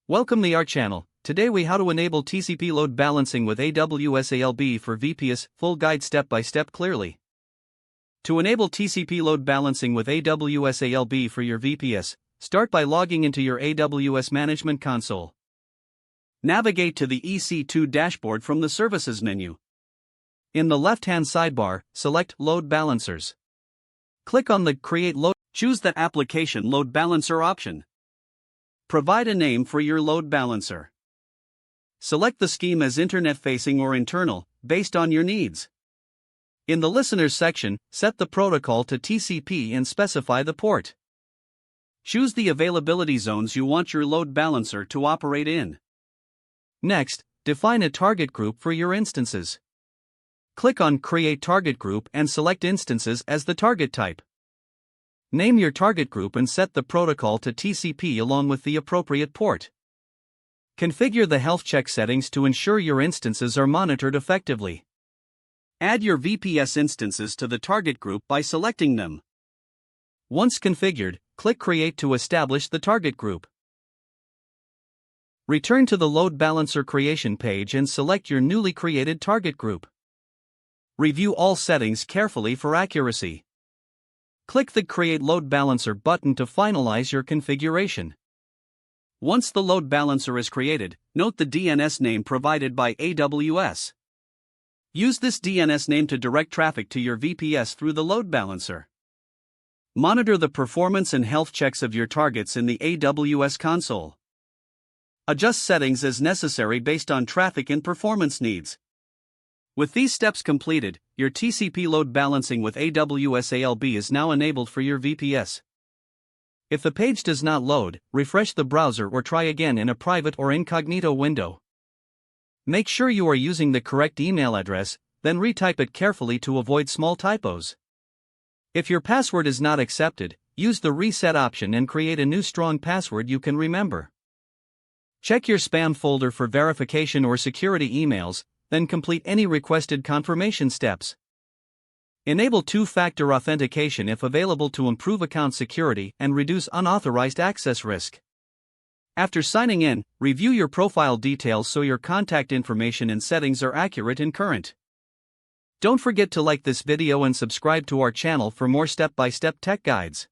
Welcome to our channel. Today we how to enable TCP load balancing with AWS ALB for VPS, full guide step by step clearly. To enable TCP load balancing with AWS ALB for your VPS, start by logging into your AWS Management Console. Navigate to the EC2 dashboard from the Services menu. In the left-hand sidebar, select Load Balancers. Click on the Create Load. Choose the Application Load Balancer option. Provide a name for your load balancer. Select the scheme as internet-facing or internal, based on your needs. In the Listeners section, set the protocol to TCP and specify the port. Choose the availability zones you want your load balancer to operate in. Next, define a target group for your instances. Click on Create Target Group and select Instances as the target type. Name your target group and set the protocol to TCP along with the appropriate port. Configure the health check settings to ensure your instances are monitored effectively. Add your VPS instances to the target group by selecting them. Once configured, click Create to establish the target group. Return to the Load Balancer creation page and select your newly created target group. Review all settings carefully for accuracy. Click the Create Load Balancer button to finalize your configuration. Once the load balancer is created, note the DNS name provided by AWS. Use this DNS name to direct traffic to your VPS through the load balancer. Monitor the performance and health checks of your targets in the AWS console. Adjust settings as necessary based on traffic and performance needs. With these steps completed, your TCP load balancing with AWS ALB is now enabled for your VPS. If the page does not load, refresh the browser or try again in a private or incognito window. Make sure you are using the correct email address, then retype it carefully to avoid small typos. If your password is not accepted, use the reset option and create a new strong password you can remember. Check your spam folder for verification or security emails, then complete any requested confirmation steps. Enable two-factor authentication if available to improve account security and reduce unauthorized access risk. After signing in, review your profile details so your contact information and settings are accurate and current. Don't forget to like this video and subscribe to our channel for more step-by-step tech guides.